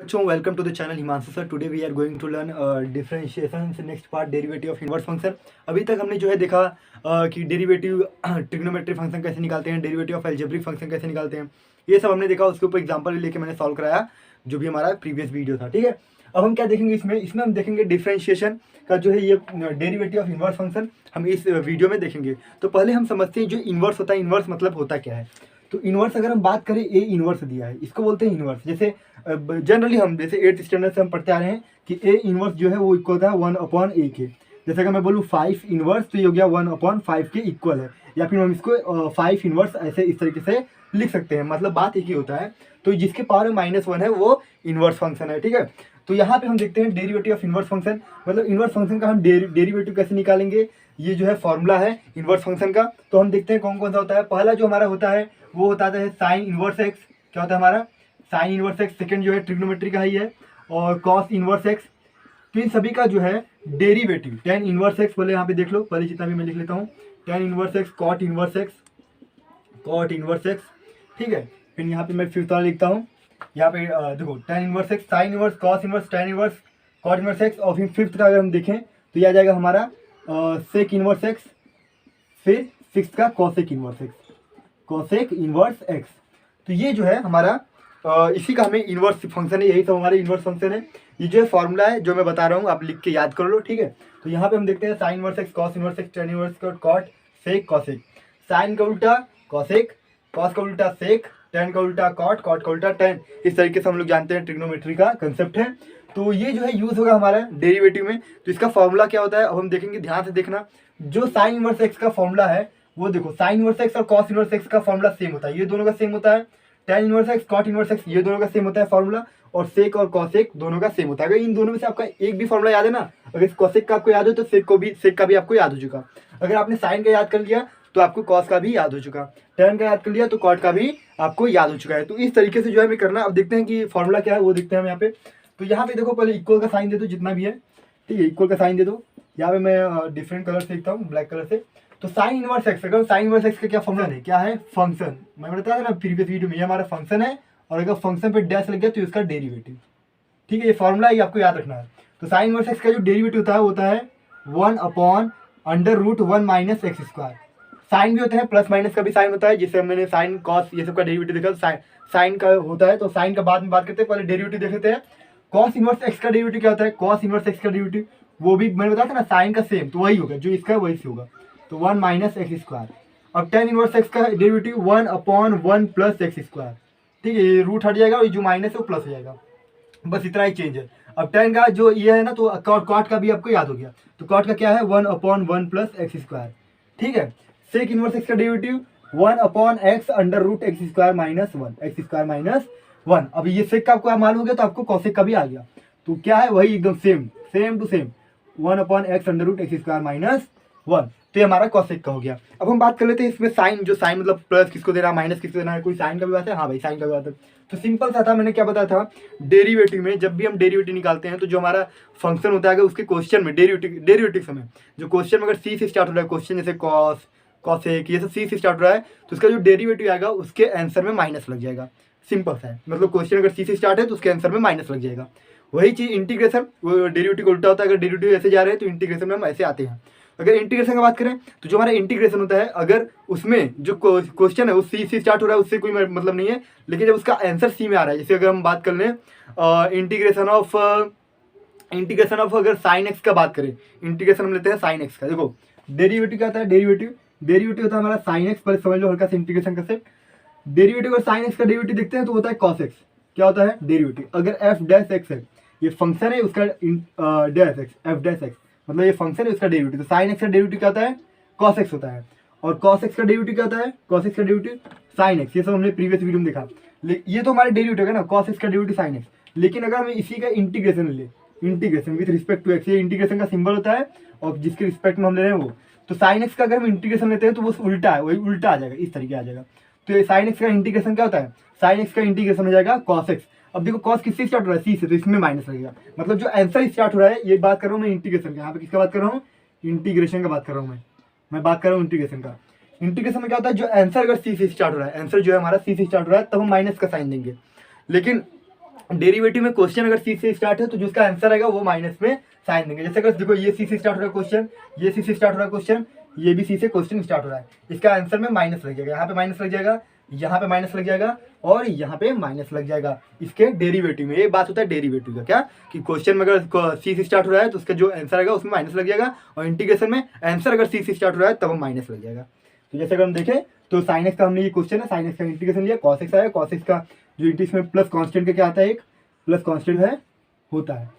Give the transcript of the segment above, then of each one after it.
So welcome to the channel Himanshu sir. Today we are going to learn differentiation से next part derivative of inverse function. अभी तक हमने जो है देखा कि डेरिवेटिव ट्रिग्नोमेट्री फंक्शन कैसे निकालते हैं, डेरिवेटिव ऑफ एल्जेब्रिक फंक्शन कैसे निकालते हैं, ये सब हमने देखा। उसके ऊपर एग्जांपल लेके मैंने सॉल्व कराया जो भी हमारा प्रीवियस वीडियो था। ठीक है, अब हम क्या देखेंगे इसमें हम देखेंगे डिफरेंशिएशन का जो है ये डेरिवेटिव ऑफ इनवर्स फंक्शन हम इस वीडियो में देखेंगे। तो पहले हम समझते हैं जो इनवर्स होता है, इनवर्स मतलब होता क्या है। तो इनवर्स अगर हम बात करें, ए इनवर्स दिया है, इसको बोलते हैं इनवर्स। जैसे जनरली हम जैसे 8th स्टैंडर्ड से हम पढ़ते आ रहे हैं कि ए इनवर्स जो है वो इक्वल होता है 1/a के। जैसे अगर मैं बोलूँ 5 इनवर्स तो ये हो गया 1/5 के इक्वल है, या फिर हम इसको 5 इनवर्स ऐसे इस तरीके से लिख सकते हैं। मतलब बात एक ही होता है। तो जिसके पावर में -1 है वो इनवर्स फंक्शन है। ठीक है, तो यहाँ पे हम देखते हैं डेरिवेटिव ऑफ इनवर्स फंक्शन, मतलब इनवर्स फंक्शन का हम डेरिवेटिव कैसे निकालेंगे। ये जो है फॉर्मूला है इनवर्स फंक्शन का। तो हम देखते हैं कौन कौन सा होता है। पहला जो हमारा होता है वो होता है साइन इनवर्स एक्स। क्या होता है हमारा साइन इनवर्स एक्स। सेकंड जो है ट्रिग्नोमेट्री का ही है, और कॉस इनवर्स एक्स। तो इन सभी का जो है डेरिवेटिव टेन इनवर्स एक्स, पहले यहाँ पे देख लो, पहले जितना भी मैं लिख लेता हूँ, tan inverse x, cot inverse x, cot inverse x. ठीक है, फिर यहाँ पे मैं फिफ्थ वाला लिखता हूँ, यहाँ पे देखो tan inverse x, sine inverse, cos inverse, tan inverse, cot inverse x. और फिर फिफ्थ का अगर हम देखें तो ये आ जाएगा हमारा सेक इनवर्स एक्स, फिर सिक्स का cosec inverse x, cosec inverse x. तो ये जो है हमारा इसी का हमें इनवर्स फंक्शन है, यही सब हमारे इनवर्स फंक्शन है। ये जो है फॉर्मूला है जो मैं बता रहा हूँ, आप लिख के याद कर लो। ठीक है, तो यहाँ पे हम देखते हैं sine inverse x, cos inverse x, tan inverse cot, sec, cosec. Sine का उल्टा कॉसेक, कॉस का उल्टा सेक, टेन का उल्टा कॉट, कॉट का उल्टा टेन। इस तरीके से हम लोग जानते हैं ट्रिग्नोमेट्री का कंसेप्ट है। तो ये जो है यूज होगा हमारा डेरिवेटिव में। तो इसका फॉर्मूला क्या होता है अब हम देखेंगे, ध्यान से देखना। जो साइन इनवर्स एक्स का फॉर्मूला है वो देखो, साइन इनवर्स एक्स और कॉस इनवर्स एक्स का फॉर्मूला सेम होता है, ये दोनों का सेम होता है। Tan inverse x, cot inverse x, ये दोनों का सेम होता है फॉर्मूला। और सेक और कॉसेक दोनों का सेम होता है। अगर इन दोनों में से आपका एक भी फॉर्मूला याद है ना, अगर कॉसेक का आपको याद हो तो सेक का भी आपको याद हो चुका। अगर आपने साइन का याद कर लिया तो आपको कॉस का भी याद हो चुका, टेन का याद कर लिया तो कॉट का भी आपको याद हो चुका है। तो इस तरीके से जो है हमें करना। अब देखते हैं कि फॉर्मूला क्या है, वो देखते हैं हम यहाँ पे। तो यहाँ पे देखो, पहले इक्वल का साइन दे दो जितना भी है। ठीक है, इक्वल का साइन दे दो। यहाँ पे मैं डिफरेंट कलर से लिखता हूँ, ब्लैक कलर से। तो साइन इनवर्स एक्स, अगर साइन इनवर्स एक्स का क्या फॉर्मूला है, क्या है, फंक्शन। मैं बताया था ना प्रीवियस वीडियो में, ये हमारा फंक्शन है, और अगर फंक्शन पे डैश लग गया तो इसका डेरिवेटिव। ठीक है, ये फॉर्मूला है, ये आपको याद रखना है। तो साइन इनवर्स एक्स का जो डेरिवेटिव होता है 1/√1 - x²। साइन भी होता है, प्लस माइनस का भी साइन होता है, जिससे मैंने साइन कॉस ये सब का डेरिवेटिव देखा। साइन का होता है, तो साइन का बाद में बात करते हैं, पहले डेरिवेटिव देख लेते हैं। कॉस इनवर्स एक्स का डेरिवेटिव क्या होता है, कॉस इनवर्स एक्स का डेरिवेटिव वो भी मैंने बताया था ना, साइन का सेम, तो वही होगा जो इसका है वही से होगा। तो 1 - x²। अब टेन इनवर्स एक्स का डेरिवेटिव 1/1 + x²। ठीक है, ये रूट हट जाएगा और जो माइनस है वो प्लस हो जाएगा, बस इतना ही चेंज है। अब टेन का जो ये है ना, तो कॉट का भी आपको याद हो गया। तो कॉट का क्या है, 1/1 + x²। ठीक है, सेक इनवर्स एक्स का डेरिवेटिव 1/x (x²-1 x²-1). अब ये सेक का आपको मालूम हो गया तो आपको कॉसेक का भी आ गया। तो क्या है, वही एकदम same to same 1/x (x²-1). तो ये हमारा कॉसेक का हो गया। अब हम बात कर लेते हैं इसमें साइन, जो साइन मतलब प्लस किसको देना है, माइनस किसको देना है। कोई साइन का भी बात है, हाँ भाई साइन का भी बात है। तो सिंपल सा था, मैंने क्या बताया था, डेरिवेटिव में जब भी हम डेरिवेटिव निकालते हैं तो जो हमारा फंक्शन होता है, अगर उसके क्वेश्चन में डेरिवेटिव समय जो क्वेश्चन में अगर सी से स्टार्ट हो रहा है क्वेश्चन, जैसे कॉस, कॉसेक, ये सब सी से स्टार्ट हो रहा है, तो उसका जो डेरिवेटिव आएगा उसके आंसर में माइनस लग जाएगा। सिंपल सा है, मतलब क्वेश्चन अगर सी से स्टार्ट है तो उसके आंसर में माइनस लग जाएगा। वही चीज़ इंटीग्रेशन, वो डेरिवेटिव उल्टा होता है। अगर डेरिवेटिव ऐसे जा रहे हैं तो इंटीग्रेशन में हम ऐसे आते हैं। अगर इंटीग्रेशन की बात करें तो जो हमारा इंटीग्रेशन होता है, अगर उसमें जो क्वेश्चन है वो सी से स्टार्ट हो रहा है उससे कोई मतलब नहीं है, लेकिन जब उसका आंसर सी में आ रहा है, जैसे अगर हम बात कर लें इंटीग्रेशन ऑफ अगर साइन एक्स का बात करें, इंटीग्रेशन हम लेते हैं साइन एक्स का। देखो डेरिवेटिव क्या होता है, डेरिवेटिव होता है हमारा साइन एक्स, पर समझ लो हल्का सा इंटीग्रेशन का डेरिवेटिव। अगर साइन एक्स का डेरिवेटिव देखते हैं तो होता है कॉस एक्स। क्या होता है डेरिवेटिव, अगर एफ डैश एक्स है, ये फंक्शन है उसका dash x, F dash x मतलब ये फंक्शन है उसका डेरिवेटिव। तो साइन एक्स का डेरिवेटिव क्या होता है, कॉस एक्स होता है। और कॉस एक्स का डेरिवेटिव क्या होता है, कॉस एक्स का डेरिवेटिव साइन एक्स। ये सब हमने प्रीवियस वीडियो में देखा। ये तो हमारे डेरिवेटिव है ना, कॉस एक्स का डेरिवेटिव साइन एक्स। लेकिन अगर हम इसी का इंटीग्रेशन ले, integration with respect to x, ये इंटीग्रेशन का सिंबल होता है और जिसके रिस्पेक्ट में हम ले रहे हैं वो, तो साइन एक्स का अगर हम इंटीग्रेशन लेते हैं तो वो उल्टा है, वही उल्टा आ जाएगा, इस तरीके आ जाएगा। तो ये साइन एक्स का इंटीग्रेशन क्या होता है, साइन एक्स का इंटीग्रेशन हो जाएगा कॉस एक्स। अब देखो कॉस किससे स्टार्ट हो रहा है, सी से, तो इसमें माइनस लगेगा। मतलब जो आंसर स्टार्ट हो रहा है, ये बात कर रहा हूँ मैं इंटीग्रेशन का, यहाँ पे किसका बात कर रहा हूँ, इंटीग्रेशन का बात कर रहा हूँ मैं बात कर रहा हूँ इंटीग्रेशन का। इंटीग्रेशन में क्या होता है, जो आंसर अगर सी से स्टार्ट हो रहा है, आंसर जो है हमारा सी से स्टार्ट हो रहा है, तब हम माइनस का साइन देंगे। लेकिन डेरिवेटिव में क्वेश्चन अगर सी से स्टार्ट है तो जिसका आंसर आएगा वो माइनस में साइन देंगे। जैसे अगर देखो ये सी से स्टार्ट हो रहा है क्वेश्चन, ये सी से स्टार्ट हो रहा है क्वेश्चन, ये भी सी से क्वेश्चन स्टार्ट हो रहा है, इसका आंसर में माइनस लग जाएगा, यहाँ पे माइनस लग जाएगा, यहाँ पे माइनस लग जाएगा और यहाँ पे माइनस लग जाएगा इसके डेरिवेटिव में। ये बात होता है डेरिवेटिव का क्या, कि क्वेश्चन में अगर सी से स्टार्ट हो रहा है तो उसका जो आंसर आएगा उसमें माइनस लग जाएगा, और इंटीग्रेशन में आंसर अगर सी से स्टार्ट हो रहा है तब माइनस लग जाएगा। तो जैसे अगर हम देखें तो साइन एक्स का हमने ये क्वेश्चन है, साइन एक्स का इंटीग्रेशन लिया, कॉस एक्स आया, कॉस एक्स का जो इंटीग्रेशन में प्लस कॉन्स्टेंट का क्या आता है, एक प्लस कॉन्स्टेंट है होता है,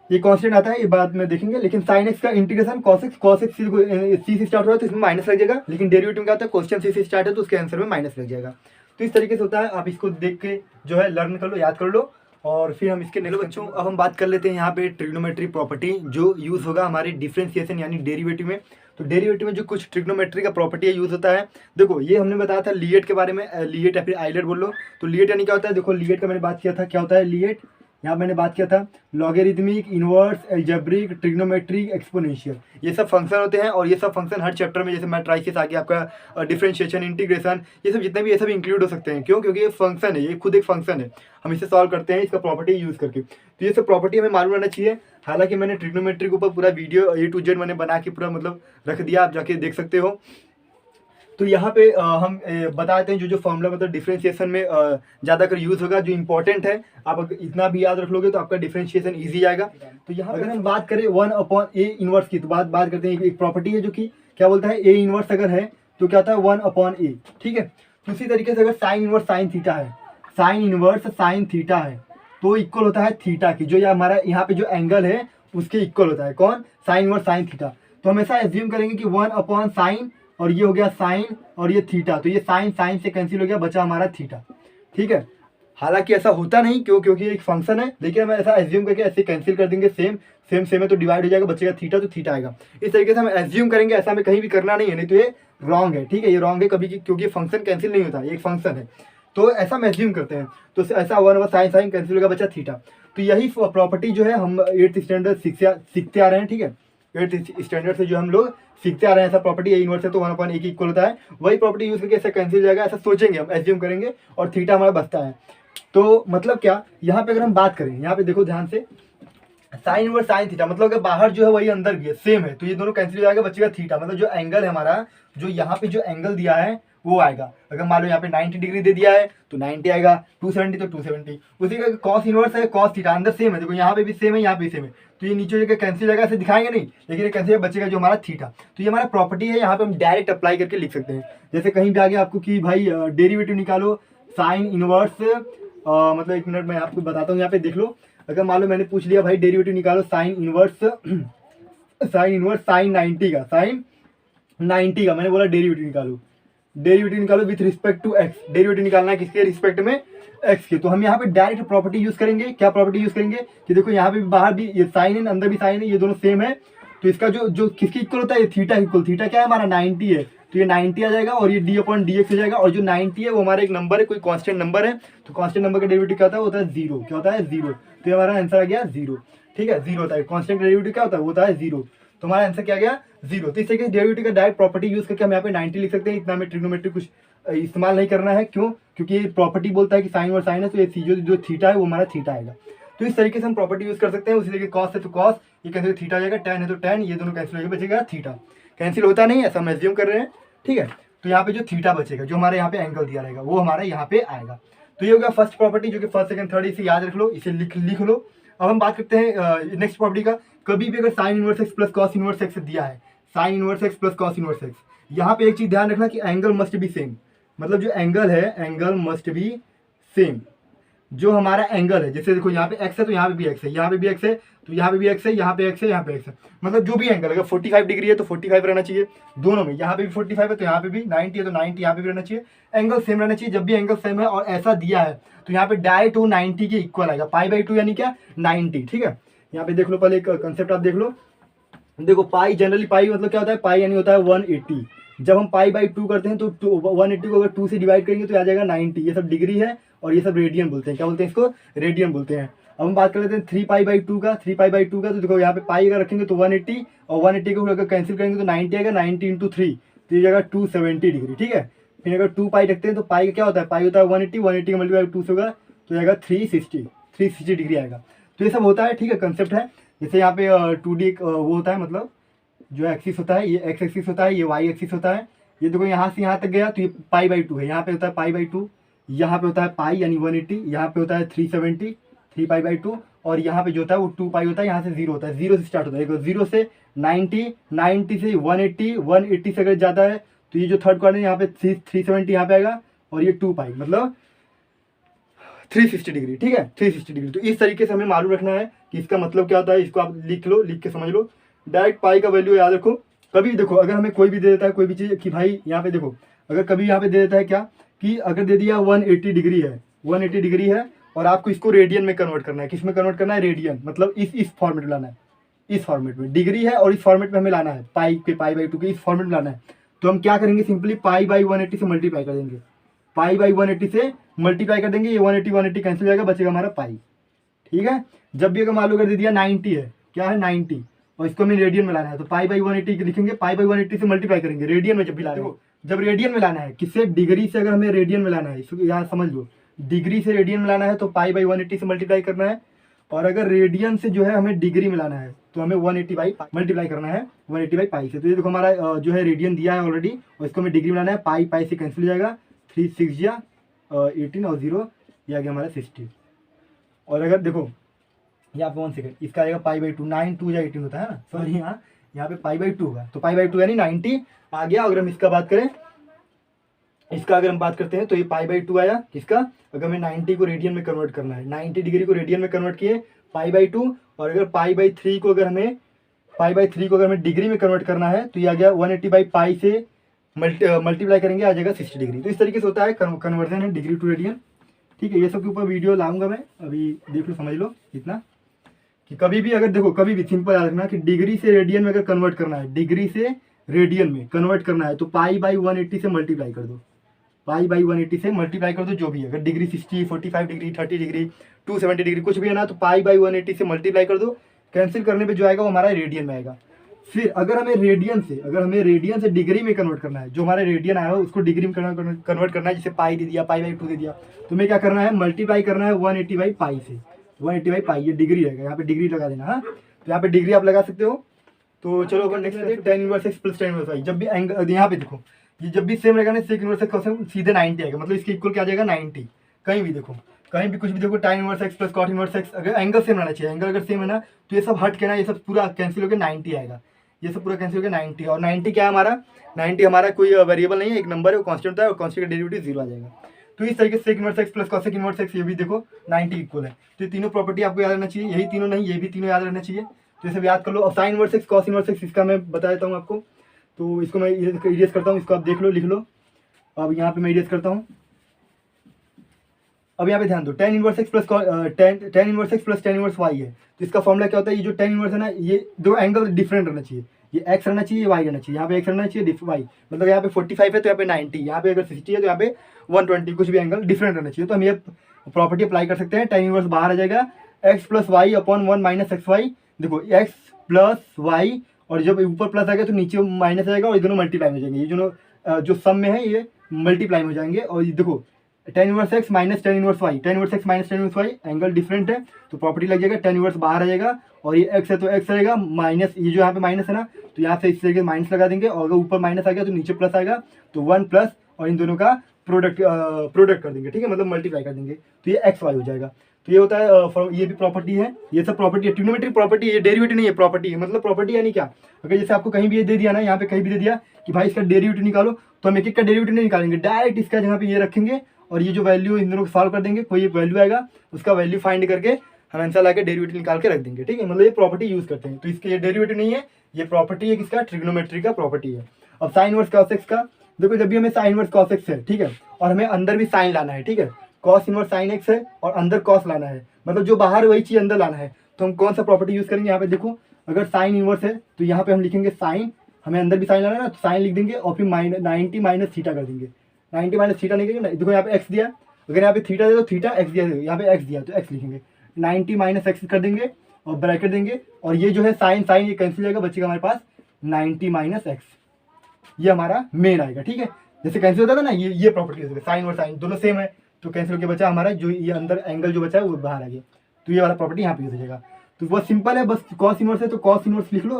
ये कांस्टेंट आता है, ये बाद में देखेंगे। लेकिन साइन एक्स का इंटीग्रेशन कॉस एक्स सी से स्टार्ट हो रहा है तो इसमें माइनस लग जाएगा, लेकिन डेरिवेटिव क्या होता है, क्वेश्चन सी से स्टार्ट है तो उसके आंसर में माइनस लग जाएगा। तो इस तरीके से होता है, आप इसको देख के जो है लर्न कर लो, याद कर लो, और फिर हम इसके नेक्स्ट बच्चों अब हम बात कर लेते हैं यहाँ पे ट्रिग्नोमेट्री प्रॉपर्टी जो यूज होगा हमारे डिफरेंशिएशन यानी डेरिवेटिव में। तो डेरिवेटिव में जो कुछ ट्रिग्नोमेट्री का प्रॉपर्टी यूज होता है, देखो ये हमने बताया था लिएट के बारे में, लिएट या फिर आइलेट बोल लो। तो लिएट यानी क्या होता है, देखो लिएट का मैंने बात किया था, क्या होता है लिएट, यहाँ मैंने बात किया था logarithmic, inverse, algebraic, trigonometric, exponential, ये सब फंक्शन होते हैं। और ये सब फंक्शन हर चैप्टर में, जैसे मैट्रिसेस आ गया आपका, डिफरेंशिएशन, इंटीग्रेशन, ये सब जितने भी ये सब इंक्लूड हो सकते हैं। क्यों? क्योंकि ये फंक्शन है, ये खुद एक फंक्शन है, हम इसे सॉल्व करते हैं इसका प्रॉपर्टी यूज करके। तो ये सब प्रॉपर्टी हमें मालूम रहना चाहिए। हालांकि मैंने ट्रिग्नोमेट्री के ऊपर पूरा वीडियो A to Z मैंने बना के पूरा मतलब रख दिया, आप जाके देख सकते हो। तो यहाँ पे हम बताते हैं जो जो फॉर्मूला मतलब डिफरेंशिएशन में ज़्यादातर यूज़ होगा, जो इंपॉर्टेंट है। आप अगर इतना भी याद रख लोगे तो आपका डिफरेंशिएशन ईजी आएगा। तो यहाँ अगर हम बात करें 1/a इनवर्स की, तो बात करते हैं, एक प्रॉपर्टी है जो कि क्या बोलता है, a इनवर्स अगर है तो क्या होता है 1/a, ठीक है। तो इसी तरीके से अगर साइन इनवर्स साइन थीटा है, साइन इनवर्स साइन थीटा है तो इक्वल होता है थीटा की, जो ये हमारा यहाँ पे जो एंगल है उसके इक्वल होता है, कौन, साइन इनवर्स साइन थीटा। तो हमेशा एज्यूम करेंगे कि 1/sin, और ये हो गया साइन और ये थीटा, तो ये साइन साइन से कैंसिल हो गया, बचा हमारा थीटा, ठीक है। हालांकि ऐसा होता नहीं, क्यों, क्योंकि एक फंक्शन है, लेकिन हम ऐसा एज्यूम करके ऐसे कैंसिल कर देंगे, सेम सेम सेम है तो डिवाइड हो जाएगा, बचेगा थीटा, तो थीटा आएगा। इस तरीके से हम एज्यूम करेंगे, ऐसा हमें कहीं भी करना नहीं है, नहीं तो ये रॉन्ग है, ठीक है, ये रॉन्ग है कभी, क्योंकि फंक्शन कैंसिल नहीं होता, ये एक फंक्शन है, तो ऐसा हम एज्यूम करते हैं। तो ऐसा 1/sin साइन कैंसिल होगा, बचा थीटा। तो यही प्रॉपर्टी जो है हम 8th स्टैंडर्ड सीखते आ रहे हैं, ठीक है, 8th स्टैंडर्ड से जो हम लोग सीखते आ रहे हैं, ऐसा प्रॉपर्टी ए इनवर्स है तो 1/a की इक्वल होता है, वही प्रॉपर्टी यूज करके ऐसा कैंसिल हो जाएगा, ऐसा सोचेंगे हम, एज्यूम करेंगे, और थीटा हमारा बचता है। तो मतलब क्या, यहाँ पे अगर हम बात करें, यहाँ पे देखो ध्यान से, साइन इनवर्स साइन थीटा मतलब अगर बाहर जो है वही अंदर भी है, सेम है, तो ये दोनों कैंसिल हो जाएगा, बचेगा थीटा। मतलब जो एंगल है हमारा, जो यहाँ पे जो एंगल दिया है वो आएगा। अगर मान लो यहाँ पे 90 डिग्री दे दिया है तो 90 आएगा, 270 तो 270। उसी का कॉस इनवर्स है, कॉस थीटा अंदर सेम है, देखो यहाँ पे भी सेम है, यहाँ पे सेम है, तो ये नीचे जगह कैंसिल जाएगा, ऐसे दिखाएंगे नहीं, लेकिन ये कैंसिल बचेगा जो हमारा थीटा। तो ये हमारा प्रॉपर्टी है, यहाँ पे हम डायरेक्ट अप्लाई करके लिख सकते हैं। जैसे कहीं भी आ गया आपको कि भाई डेरिवेटिव निकालो साइन इनवर्स, मतलब 1 मिनट मैं आपको बताता हूँ, यहाँ पे देख लो। अगर मान लो मैंने पूछ लिया भाई डेरिवेटिव निकालो साइन इनवर्स साइन 90 का, साइन 90 का, मैंने बोला डेरिवेटिव निकालो with respect to x, derivative निकालना है किसके रिस्पेक्ट में, एक्स के। तो हम यहाँ पे डायरेक्ट प्रॉपर्टी यूज करेंगे, क्या प्रॉपर्टी यूज करेंगे कि देखो यहाँ पे भी बाहर भी ये साइन है, अंदर भी साइन है, ये दोनों सेम है, तो इसका जो किसकी इक्वल होता है, ये थीटा इक्वल, थीटा क्या है हमारा 90 है, तो ये 90 आ जाएगा, और ये d/dx हो जाएगा, और जो 90 है वो हमारा एक नंबर है, कोई कांस्टेंट नंबर है, तो कांस्टेंट नंबर का डेरिवेटिव क्या होता है 0, क्या होता है 0, तो ये हमारा आंसर आ गया 0, ठीक है, 0 होता है, कांस्टेंट डेरिवेटिव क्या होता है, वो होता है 0, तो हमारा आंसर क्या गया 0। तो इस तरीके से डेरिवेटिव का डायरेक्ट प्रॉपर्टी यूज करके हम यहाँ पे 90 लिख सकते हैं, इतना हमें ट्रिग्नोमेट्री कुछ इस्तेमाल नहीं करना है। क्यों? क्योंकि ये प्रॉपर्टी बोलता है कि साइन और साइन है, तो ये जो थीटा है वो हमारा थीटा आएगा। तो इस तरीके से हम प्रॉपर्टी यूज कर सकते हैं। उसी तरीके कॉस है तो कॉस, ये कैंसिल थीटा आ जाएगा, टैन है तो टैन, ये दोनों कैंसिल हो जाएगा, बचेगा थीटा। कैंसिल होता नहीं, ऐसा हम एज्यूम कर रहे हैं, ठीक है। तो यहाँ पे जो थीटा बचेगा, जो हमारे यहाँ पे एंगल दिया रहेगा, वो हमारे यहाँ पे आएगा। तो ये हो गया फर्स्ट प्रॉपर्टी, जो कि फर्स्ट सेकंड थर्ड, इसे याद रख लो, इसे लिख लो। अब हम बात करते हैं नेक्स्ट प्रॉपर्टी का। कभी भी अगर sign inverse x plus cos inverse x दिया है, sign inverse x plus cos inverse x, यहाँ पे एक चीज ध्यान रखना कि एंगल मस्ट बी सेम, मतलब जो एंगल है एंगल मस्ट बी सेम। जो हमारा एंगल है, जैसे देखो यहाँ पे एक्स है तो यहाँ पे भी एक्स है, यहाँ पे भी एक्स है तो यहाँ पे भी एक्स है, यहाँ पे एक्स है, यहाँ पे एक्स है, मतलब जो भी एंगल, अगर 45 डिग्री है तो 45 रहना चाहिए दोनों में, यहाँ पे भी 45 है तो यहाँ पे भी 90 है तो 90 यहाँ पे भी रहना चाहिए, एंगल सेम रहना चाहिए। जब भी एंगल सेम है और ऐसा दिया है तो यहाँ पे डायरेक्ट वो 90 के इक्वल आएगा, π/2 यानी क्या 90, ठीक है। यहाँ पे देख लो, पहले एक कंसेप्ट आप देख लो। देखो पाई, जनरली पाई मतलब क्या होता है, पाई यानी होता है 180। जब हम π/2 करते हैं तो 180 को अगर 2 से डिवाइड करेंगे तो आ जाएगा 90। ये सब डिग्री है और ये सब रेडियन बोलते हैं, क्या बोलते हैं इसको, रेडियन बोलते हैं। अब हम बात कर लेते हैं 3π/2 का, 3π/2 का, तो देखो यहाँ पे पाई अगर रखेंगे तो 180, और 180 को अगर कैंसिल करेंगे तो 90 आएगा, 90 × 3 तो ये जाएगा 270 डिग्री, ठीक है। फिर अगर 2π रखते हैं तो पाई का क्या होता है, पाई होता है 180, 180 का मल्टीप्लाई 2 से होगा तो जाएगा 360, 360 डिग्री आएगा। तो ये सब होता है, ठीक है, कंसेप्ट है। जैसे यहाँ पे 2D वो होता है, मतलब जो एक्सिस होता है, ये एक्स एक्सिस होता है, ये वाई एक्सिस होता है। ये देखो यहाँ से यहाँ तक गया तो ये π/2 है, यहाँ पे होता है π/2, यहाँ पे होता है पाई यानी 180, यहाँ पे होता है 370 3π/2, और यहाँ पे जो होता है वो 2π होता है, यहाँ से 0 होता है, 0 से स्टार्ट होता है। देखो 0 से 90, 90 से 180, 180 से अगर ज़्यादा है तो ये जो थर्ड क्वाड्रेंट यहाँ पे 370 यहाँ पे आएगा, और ये 2π मतलब 360 डिग्री, ठीक है, 360 डिग्री। तो इस तरीके से हमें मालूम रखना है कि इसका मतलब क्या होता है। इसको आप लिख लो, लिख के समझ लो। डायरेक्ट पाई का वैल्यू याद रखो। कभी देखो अगर हमें कोई भी दे देता है कोई भी चीज़ कि भाई यहाँ पे देखो, अगर कभी यहाँ पे दे देता है क्या कि अगर दे दिया 180 डिग्री है, 180 डिग्री है, और आपको इसको रेडियन में कन्वर्ट करना है। किस में कन्वर्ट करना है? रेडियन, मतलब इस फॉर्मेट में लाना है, इस फॉर्मेट में डिग्री है और इस फॉर्मेट में हमें लाना है, पाई के π/2 के इस फॉर्मेट में लाना है। तो हम क्या करेंगे, सिंपली π/180 से मल्टीप्लाई कर देंगे, π/180 से मल्टीप्लाई कर देंगे। ये 180 180 कैंसिल हो जाएगा, बचेगा हमारा पाई, ठीक है। जब भी अगर मान लो अगर दे दिया 90 है, क्या है 90, और इसको हमें रेडियन में लाना है, तो π/180 लिखेंगे, π/180 से मल्टीप्लाई करेंगे रेडियन में। जब भी लाना है, जब रेडियन में लाना है, किससे? डिग्री से। अगर हमें रेडियन में लाना है, इसको यहाँ समझ लो, डिग्री से रेडियन में लाना है तो π/180 से मल्टीप्लाई करना है, और अगर रेडियन से जो है हमें डिग्री में लाना है तो हमें 180 बाई मल्टीप्लाई करना है 180 बाई π से। तो ये देखो हमारा जो है रेडियन दिया है ऑलरेडी, और इसको हमें डिग्री में लाना है, π से कैंसिल हो जाएगा, 3 6 या 18 और 0 ये आ गया हमारा 60। और अगर देखो यहाँ पे 1 सेकेंड, इसका आएगा π/2, 9 2 या 18 होता है ना, सॉरी यहाँ पे π/2 होगा, तो π/2 यानी 90 आ गया। अगर हम इसका बात करें, इसका अगर हम बात करते हैं तो ये π/2 आया। किसका? अगर हमें 90 को रेडियन में कन्वर्ट करना है, 90 डिग्री को रेडियन में कन्वर्ट किए π/2, और अगर π/3 को अगर हमें डिग्री में कन्वर्ट करना है तो ये आ गया 180 बाई पाई से मल्टीप्लाई करेंगे, आ जाएगा 60 डिग्री। तो इस तरीके से होता है कन्वर्जन है डिग्री टू रेडियन, ठीक है। ये सब के ऊपर वीडियो लाऊंगा मैं, अभी देख लो, समझ लो इतना कि कभी भी अगर देखो, कभी भी सिंपल याद रखना कि डिग्री से रेडियन में अगर कन्वर्ट करना है, डिग्री से रेडियन में कन्वर्ट करना है तो π/180 से मल्टीप्लाई कर दो, π/180 से मल्टीप्लाई कर दो जो भी है। अगर डिग्री 60 45 डिग्री 30 डिग्री 270 डिग्री कुछ भी है ना, तो π/180 से मल्टीप्लाई कर दो। कैंसिल करने पे जो आएगा वो हमारा रेडियन में आएगा। फिर अगर हमें रेडियन से डिग्री में कन्वर्ट करना है, जो हमारा रेडियन आया हो उसको डिग्री में कन्वर्ट करना है, जैसे पाई दे दिया, π/2 दे दिया, तो हमें क्या करना है, मल्टीप्लाई करना है 180 बाई पाई से, 180 बाई पाई, ये डिग्री रहेगा, यहाँ पे डिग्री लगा देना। हाँ, तो यहाँ पे डिग्री आप लगा सकते हो। तो चलो अपन नेक्स्ट देखते हैं, tan inverse x plus tan inverse y। जब भी एंगल यहाँ पे देखो, ये जब भी सेम रहेगा ना, sec इनवर्स x सीधे 90 आएगा, मतलब इसके इक्वल क्या आ जाएगा 90। कहीं भी देखो, कहीं भी कुछ भी देखो, tan inverse x plus cot inverse x, अगर एंगल सेम रहना चाहिए, एंगल अगर सेम है ना तो ये सब हट के ना, ये सब पूरा कैंसिल होकर 90 आएगा, ये सब पूरा कैंसिल होकर 90। और 90 क्या है हमारा? 90 हमारा कोई वेरिएबल नहीं है, एक नंबर है, वो कांस्टेंट होता है, और कांस्टेंट का डेरिवेटिव 0 आ जाएगा। तो इस तरीके से sec inverse x plus cosec inverse x ये भी देखो 90 इक्वल है। तो ये तीनों प्रॉपर्टी आपको याद रहना चाहिए, यही तीनों नहीं, ये भी तीनों याद रहना चाहिए। तो ये सब याद कर लो। अब sin inverse x cos inverse x इसका मैं बता देता हूँ आपको, तो इसको मैं इरेज करता हूँ, इसको आप देख लो, लिख लो। अब यहाँ पे मैं इरेज करता हूँ। अब यहाँ पे ध्यान दो, tan inverse x plus tan inverse x plus tan inverse y है, तो इसका फॉर्मूला क्या होता है? ये जो tan इनवर्स है ना, ये दो एंगल डिफरेंट रहना चाहिए, ये x रहना चाहिए, ये y रहना चाहिए। यहाँ पे x रहना चाहिए, y, मतलब यहाँ पे 45 है तो यहाँ पे 90, यहाँ पे अगर 60 है तो यहाँ पे 120, कुछ भी एंगल डिफरेंट रहना चाहिए। तो हम ये प्रॉपर्टी अप्लाई कर सकते हैं। tan इनवर्स बाहर आ जाएगा, x plus y upon 1 minus x y. देखो x प्लस वाई, और जब ऊपर प्लस आएगा तो नीचे माइनस आएगा, और ये दोनों मल्टीप्लाई हो जाएंगे, ये दोनों जो सम में है ये मल्टीप्लाई हो जाएंगे। और ये देखो tan inverse x minus tan inverse y, tan inverse x minus tan inverse y, angle different है तो प्रॉपर्टी लग जाएगा, tan इनवर्स बाहर आ जाएगा, और ये x है तो x रहेगा, माइनस ये जो यहाँ पे माइनस है ना, तो यहाँ से इस तरीके माइनस लगा देंगे, और अगर ऊपर माइनस आ गया तो नीचे प्लस आएगा, तो 1 प्लस, और इन दोनों का प्रोडक्ट कर देंगे, ठीक है, मतलब मल्टीप्लाई कर देंगे, तो ये x y हो जाएगा। तो ये होता है, ये भी प्रॉपर्टी है, ये सब प्रॉपर्टी है, ट्रिग्नोमेट्रिक प्रॉपर्टी है, ये डेरिवेटिव नहीं है, प्रॉपर्टी है। मतलब प्रॉपर्टी यानी क्या? अगर जैसे आपको कहीं भी ये दे दिया ना, यहाँ पे कहीं भी दे दिया कि भाई इसका डेरिवेटिव निकालो, तो हम एक एक का डेरिवेटिव नहीं निकालेंगे, डायरेक्ट इसका जहाँ पे ये रखेंगे, और ये जो वैल्यू इन दोनों को सॉल्व कर देंगे, कोई एक वैल्यू आएगा, उसका वैल्यू फाइंड करके हम आंसर लाके डेरिवेटिव निकाल के रख देंगे, ठीक है। मतलब ये प्रॉपर्टी यूज करते हैं। तो इसके ये डेरिवेटिव नहीं है, ये प्रॉपर्टी है, किसका? ट्रिग्नोमेट्री का प्रॉपर्टी है। अब साइन इनवर्स cos x का देखो, जब भी हमें साइन इनवर्स cos x है, ठीक है, और हमें अंदर भी साइन लाना है, ठीक है, cos इनवर्स sin x है और अंदर cos लाना है, मतलब जो बाहर वही चीज अंदर लाना है, तो हम कौन सा प्रॉपर्टी यूज करेंगे? यहाँ पे देखो, अगर साइन इनवर्स है तो यहाँ पे हम लिखेंगे साइन, हमें अंदर भी साइन लाना है ना, तो साइन लिख देंगे, और फिर 90 माइनस थीटा कर देंगे, 90 माइनस थीटा लिखेंगे ना। देखो यहाँ पे x दिया, अगर यहाँ पे थीटा दे तो थीटा, x दिया, यहाँ पे x दिया तो x लिखेंगे, 90 माइनस एक्स कर देंगे और ब्रैकेट देंगे, और ये जो है साइन साइन ये कैंसिल जाएगा, बचेगा हमारे पास 90 माइनस एक्स, ये हमारा मेन आएगा, ठीक है। जैसे कैंसिल होता था ना, ये प्रॉपर्टी होती है, साइन और साइन दोनों सेम है, तो कैंसिल होकर बचा हमारा जो ये अंदर एंगल जो बचा है वो बाहर आ गया। तो ये वाला प्रॉपर्टी यहाँ पे यूज हो जाएगा। तो बहुत सिंपल है, बस कॉस इनवर्स है तो कॉस इनवर्स लिख लो,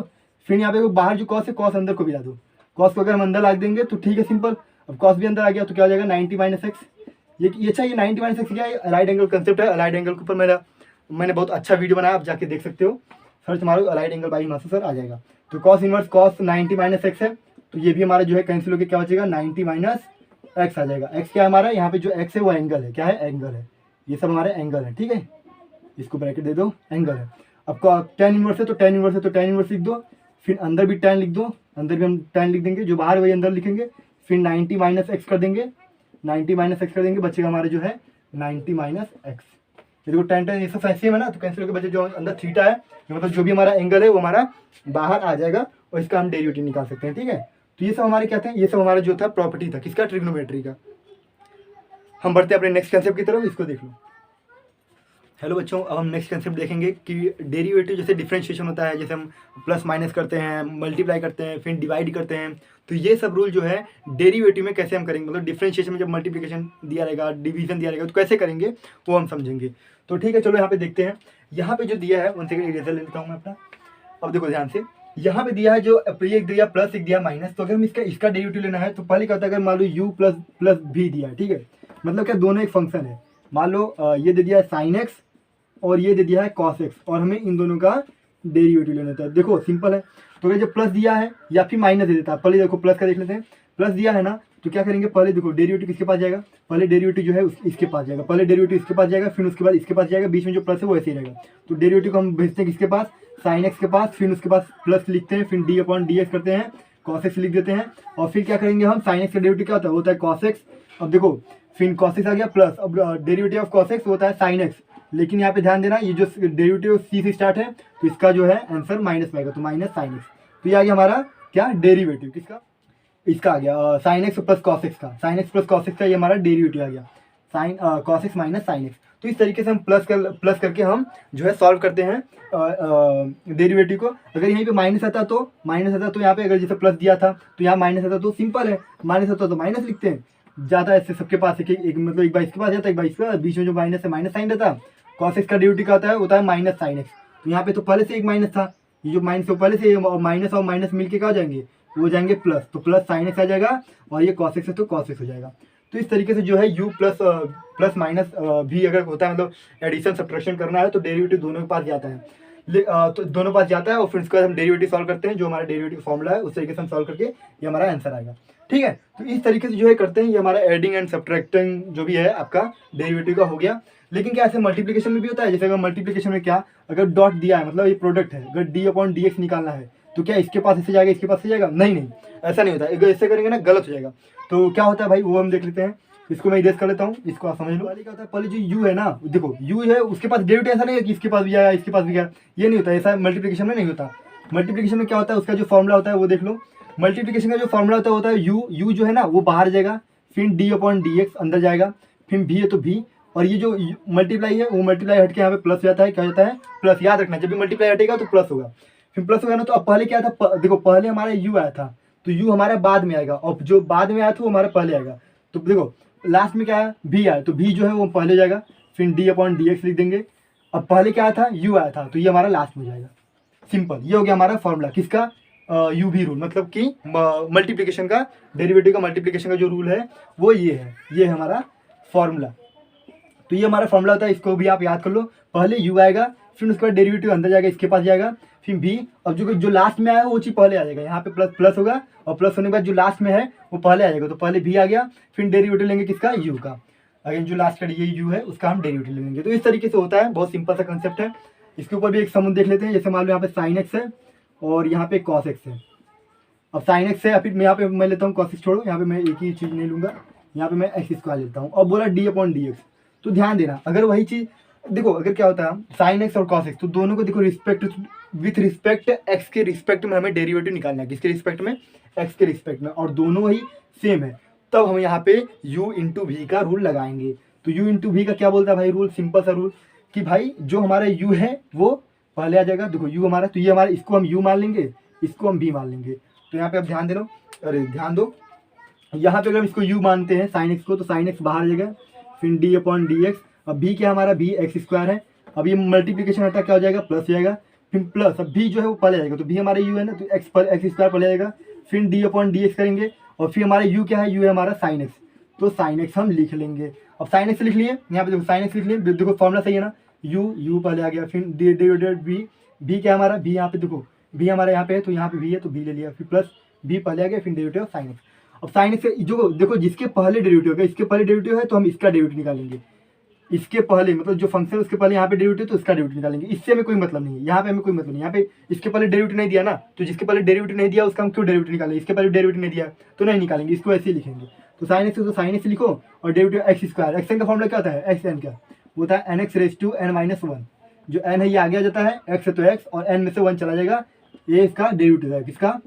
फिर यहाँ पे बाहर जो कॉस है कॉस अंदर को भी ला दो। कॉस को अगर हम अंदर ला देंगे तो ठीक है सिंपल। अब कॉस भी अंदर आ गया तो क्या हो जाएगा 90 माइनस एक्स। ये अच्छा, ये 90 माइनस एक्स क्या है, अलाइड एंगल कंसेप्ट है। अलाइड एंगल के ऊपर मैंने बहुत अच्छा वीडियो बनाया, आप जाके देख सकते हो, सर्च मारो allied angle by master sir आ जाएगा। तो cos inverse cos 90 minus x है, तो ये भी हमारा जो है कैंसिल होकर क्या हो जाएगा 90 माइनस एक्स आ जाएगा। एक्स क्या है हमारा, यहाँ पे जो एक्स है वो एंगल है, क्या है एंगल है, ये सब हमारे एंगल है, ठीक है, इसको ब्रैकेट दे दो, एंगल है। अब टेन इनवर्स है तो टेन इनवर्स है तो टेन इनवर्स लिख दो, फिर अंदर भी टेन लिख दो, अंदर भी हम टेन लिख देंगे, जो बाहर वही अंदर लिखेंगे, फिर 90 माइनस एक्स कर देंगे, 90 माइनस एक्स कर देंगे, बचेगा हमारे जो है 90 माइनस एक्स। ये देखो टेन टेन ये सब ऐसे है ना, तो कैंसिल होकर बचे जो अंदर थीटा है, मतलब जो भी हमारा एंगल है वो हमारा बाहर आ जाएगा और इसका हम डेरिवेटिव निकाल सकते हैं, ठीक है। तो ये सब हमारे क्या थे, ये सब हमारा जो था प्रॉपर्टी था किसका, ट्रिग्नोमेट्री का। हम बढ़ते हैं अपने नेक्स्ट कंसेप्ट की तरफ, इसको देख लो। हेलो बच्चों, अब हम नेक्स्ट कंसेप्ट देखेंगे कि डेरिवेटिव जैसे डिफरेंशिएशन होता है, जैसे हम प्लस माइनस करते हैं, मल्टीप्लाई करते हैं, फिर डिवाइड करते हैं, तो ये सब रूल जो है डेरिवेटिव में कैसे हम करेंगे, मतलब डिफरेंशिएशन में जब मल्टीप्लिकेशन दिया रहेगा, डिवीजन दिया रहेगा, तो कैसे करेंगे वो हम समझेंगे। तो ठीक है, चलो यहाँ पे देखते हैं। यहाँ पे जो दिया है 1 सेकंड इरेजर ले लेता हूँ मैं अपना। अब देखो ध्यान से, यहाँ पे दिया है जो एक दिया प्लस, एक दिया माइनस, तो अगर हम इसका डेरिवेटिव लेना है तो पहले क्या होता है, अगर मान लो यू प्लस प्लस भी दिया है, ठीक है, मतलब क्या दोनों एक फंक्शन है, मान लो ये दे दिया है साइन एक्स और ये दे दिया है कॉस एक्स, और हमें इन दोनों का डेरिवेटिव लेना होता है। देखो सिंपल है, तो अगर जब प्लस दिया है या फिर माइनस दे देता है, पहले देखो प्लस का देख लेते हैं। प्लस दिया है ना, तो क्या करेंगे, पहले देखो डेरिवेटिव किसके पास जाएगा, पहले डेरिवेटिव जो है इसके पास जाएगा, पहले डेरिवेटिव इसके पास जाएगा, फिर उसके बाद इसके पास जाएगा, बीच में जो प्लस है वो ऐसे ही रहेगा। तो डेरिवेटिव को हम भेजते हैं किसके पास, साइन एक्स के पास, फिर उसके पास प्लस लिखते हैं, फिर डी अपॉन डी एक्स करते हैं, कॉस एक्स लिख देते हैं, और फिर क्या करेंगे हम, साइन एक्स का डेरिवेटिव क्या होता है कॉस एक्स। अब देखो फिर कॉस एक्स आ गया प्लस, अब डेरिवेटिव ऑफ कॉस एक्स होता है साइन एक्स, लेकिन यहाँ पे ध्यान देना ये जो डेरिवेटिव सी से स्टार्ट है तो इसका जो है आंसर माइनस में आएगा, तो माइनस साइन एक्स। तो ये आ गया हमारा क्या डेरिवेटिव किसका, इसका आ गया sine x plus cos x का, sine x plus cos x का ये हमारा डेरिवेटिव आ गया, sine cos x minus sine x. तो इस तरीके से हम प्लस करके हम जो है सॉल्व करते हैं डेरिवेटिव को। अगर यहीं पे माइनस आता तो यहाँ पे अगर जैसे प्लस दिया था तो यहाँ माइनस आता तो सिंपल है, माइनस आता तो माइनस लिखते हैं, जाता है ऐसे सबके पास एक मतलब एक बार इसके पास जाता है, एक बार इसके पास, बीच में जो माइनस है माइनस साइन रहता है। कॉस एक्स का डेरिवेटिव क्या होता है माइनस साइन एक्स। तो यहाँ पे तो पहले से एक माइनस था, ये जो माइनस पहले से माइनस और माइनस मिलके क्या हो जाएंगे, वो जाएंगे प्लस, तो प्लस साइन एक्स आ जाएगा, और ये कॉस एक्स है तो कॉस एक्स हो जाएगा। तो इस तरीके से जो है यू प्लस माइनस भी अगर होता है, मतलब एडिशन सब्ट्रैक्शन करना है तो डेरिवेटिव दोनों के पास जाता है, तो दोनों पास जाता है, और फिर उसके बाद हम डेरिवेटिव सॉल्व करते हैं, जो हमारा डेरिवेटिव फॉर्मूला है उस तरीके से हम सॉल्व करके ये हमारा आंसर आएगा, ठीक है। तो इस तरीके से जो है करते हैं, ये हमारा एडिंग एंड सब्ट्रैक्टिंग जो भी है आपका डेरिवेटिव का हो गया। लेकिन क्या ऐसे मल्टीप्लिकेशन में भी होता है, जैसे अगर मल्टीप्लिकेशन में क्या, अगर डॉट दिया है मतलब ये प्रोडक्ट है, अगर डी अपॉन डी एक्स निकालना है तो क्या इसके पास ऐसे जाएगा, इसके पास से जाएगा, नहीं ऐसा नहीं होता, अगर ऐसे करेंगे ना गलत हो जाएगा। तो क्या होता है भाई वो हम देख लेते हैं, इसको मैं इरेज कर लेता हूँ, इसको आप समझ लो। पहले क्या होता है, पहले जो यू है ना, देखो यू है उसके पास डेरिवेटिव ऐसा नहीं है कि इसके पास भी आया इसके पास भी गया, ये नहीं होता, ऐसा मल्टीप्लिकेशन में नहीं होता। मल्टीप्लिकेशन में क्या होता है, उसका जो फॉर्मूला होता है वो देख लो। मल्टीप्लिकेशन का जो फॉर्मूला होता है यू जो है ना वो बाहर जाएगा, फिर डी अपॉन डी एक्स अंदर जाएगा, फिर भी है तो भी, और ये जो मल्टीप्लाई है वो मल्टीप्लाई हट के यहाँ पे प्लस जाता है, क्या जाता है प्लस। याद रखना जब भी मल्टीप्लाई हटेगा तो प्लस होगा, फिर प्लस होगा ना। तो अब पहले क्या था, देखो पहले हमारा यू आया था, तो यू हमारा बाद में आएगा, और जो बाद में आया था वो हमारा पहले आएगा। तो देखो लास्ट में क्या है, भी आया, तो भी जो है वो पहले जाएगा, फिर डी अपॉन डी एक्स लिख देंगे। अब पहले क्या था, यू आया था, तो ये हमारा लास्ट में जाएगा। सिंपल, ये हो गया हमारा फॉर्मूला किसका, यू भी रूल, मतलब कि मल्टीप्लिकेशन का, डेरिवेटिव का मल्टीप्लिकेशन का जो रूल है वो ये है, ये है हमारा फॉर्मूला। तो ये हमारा फॉर्मूला होता है, इसको भी आप याद कर लो। पहले यू आएगा, फिर उसके बाद डेरिवेटिव अंदर जाएगा, इसके पास जाएगा, फिर भी, अब जो लास्ट में आया वो चीज़ पहले आ जाएगा, यहाँ पे प्लस प्लस होगा, और प्लस होने के बाद जो लास्ट में है वो पहले आ जाएगा, तो पहले भी आ गया, फिर डेरिवेटिव लेंगे किसका, यू का, अगेन जो लास्ट का ये यू है उसका हम डेरिवेटिव लेंगे। तो इस तरीके से होता है, बहुत सिंपल सा कंसेप्ट है। इसके ऊपर भी एक सम देख लेते हैं, जैसे मान लो यहाँ पे साइन एक्स है और यहाँ पे कॉस एक्स है। अब साइन एक्स है, फिर मैं यहाँ पे मैं लेता हूँ कॉस एक्स, छोड़ो यहाँ पे मैं एक ही चीज़ नहीं लूँगा, यहाँ पे मैं एक्स स्क्वायर लेता हूँ, और बोला डी अपॉन डी एक्स। तो ध्यान देना, अगर वही चीज़ देखो, अगर क्या होता है साइन एक्स और कॉस एक्स, तो दोनों को देखो विथ रिस्पेक्ट एक्स के रिस्पेक्ट में हमें डेरिवेटिव निकालना है, किसके रिस्पेक्ट में, एक्स के रिस्पेक्ट में, और दोनों ही सेम है, तब हम यहाँ पे u इंटू वी का रूल लगाएंगे। तो u इंटू वी का क्या बोलता है भाई रूल, सिंपल सा रूल कि भाई जो हमारा u है वो पहले आ जाएगा। देखो u हमारा, तो ये हमारा, इसको हम u मान लेंगे, इसको हम v मान लेंगे। तो यहाँ पे आप ध्यान दे लो, अरे ध्यान दो, यहाँ पे अगर हम इसको u मानते हैं साइन एक्स को, तो साइन एक्स बाहर आ जाएगा, फिर डी अपॉन डी एक्स। अब b क्या हमारा, b एक्स स्क्वायर है, अब ये मल्टीप्लिकेशन हटा क्या हो जाएगा, प्लस हो जाएगा, फिर प्लस, अब भी जो है वो पहले आएगा, तो भी हमारा यू है ना, तो एक्स स्क्वायर पहले आएगा, फिर डी अपॉन डी एक्स करेंगे, और फिर हमारा यू क्या है, यू है हमारा साइन एक्स, तो साइन एक्स हम लिख लेंगे। अब साइन एक्स लिख लिए, यहाँ पे देखो साइन एक्स लिख लिए, देखो फॉर्मूला सही है ना, यू पहले आ गया, फिर डिवाइडेड बी क्या है हमारा, बी यहाँ पे देखो, बी हमारा यहाँ पे है, तो यहाँ पे भी है, तो बी ले लिया, फिर प्लस बी पहले आ गया, फिर डेरिवेटिव ऑफ साइन एक्स। अब साइन एक्स जो देखो जिसके पहले डेरिवेटिव होगा, इसके पहले डेरिवेटिव है तो हम इसका डेरिवेटिव निकालेंगे, इसके पहले मतलब जो फंक्शन है उसके पहले यहाँ पे डेरिवेटिव तो इसका डेरिवेटिव निकालेंगे। इससे हमें कोई मतलब नहीं है, यहाँ पे हमें कोई मतलब नहीं, यहाँ पे इसके पहले डेरिवेटिव नहीं दिया ना, तो जिसके पहले डेरिवेटिव नहीं दिया उसका हम क्यों डेरिवेटिव निकालेंगे, इसके पहले डेरिवेटिव नहीं दिया तो नहीं निकालेंगे, इसको ऐसे ही लिखेंगे। तो साइन एक्स तो साइन एक्स लिखो, और derivative x square, x n का फॉर्मूला क्या होता है, एक्स एन का वो होता है n x raise to n minus one, जो एन है ये आगे आ जाता है, एक्स है तो एक्स, और एन में से वन चला जाएगा, ये इसका डेरिवेटिव है किसका,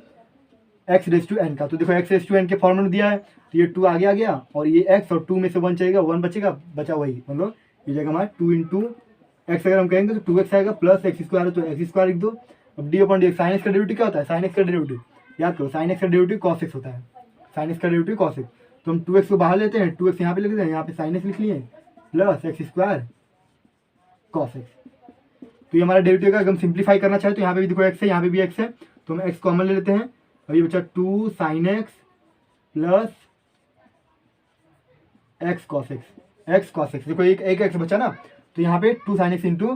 एक्स रेज टू एन का। तो देखो एक्स रेज टू एन के फॉर्मूला दिया है, तो ये 2 आगे आ गया, और ये एक्स और 2 में से 1 चलेगा, 1 बचेगा, बचा वही, मतलब ये जगह हमारा 2 इंटू एक्स अगर हम कहेंगे तो 2x आएगा, प्लस एक्स स्क्वायर है तो एक्स स्क्वायर लिख दो। अब D upon d x, sine x का डेरिवेटिव क्या होता है, साइन एक्स का डेरिवेटिव याद करो, साइन एक्स का डेरिवेटिव कॉस एक्स होता है, साइन एक्स का डेरिवेटिव कॉस एक्स, तो हम 2x को बाहर लेते हैं, 2x यहाँ पे लिख देते हैं, यहाँ पे साइन एक्स लिख लिए, plus x square cos x. तो ये हमारा डेरिवेटिव का, अगर हम सिंप्लीफाई करना चाहे तो यहाँ पे भी देखो एक्स है, यहाँ पे भी एक्स है, तो हम एक्स कॉमन ले लेते हैं, और ये बचा 2 sign x plus x cos x, देखो एक एक्स बचा ना, तो यहाँ पे 2 साइन एक्स इंटू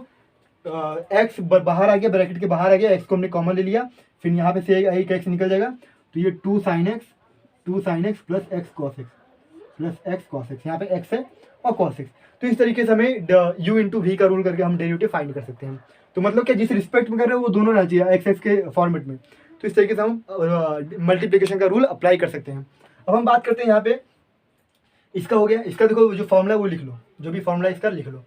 एक्स बाहर आ गया, ब्रैकेट के बाहर आ गया, एक्स को हमने कॉमन ले लिया, फिर यहाँ पे से एक एक्स निकल जाएगा, तो ये 2 sign x plus x cos x, यहाँ पे एक्स है और कॉस एक्स। तो इस तरीके से हमें यू इंटू वी का रूल करके हम डेरिवेटिव फाइंड कर सकते हैं। तो मतलब क्या, जिस रिस्पेक्ट में कर रहे हैं वो दोनों रहना चाहिए एक्स एक्स के फॉर्मेट में, तो इस तरीके से हम मल्टीप्लिकेशन का रूल अप्लाई कर सकते हैं। अब हम बात करते हैं यहाँ पे, इसका हो गया, इसका देखो जो फॉर्मूला है वो लिख लो, जो भी फॉर्मूला इसका लिख लो,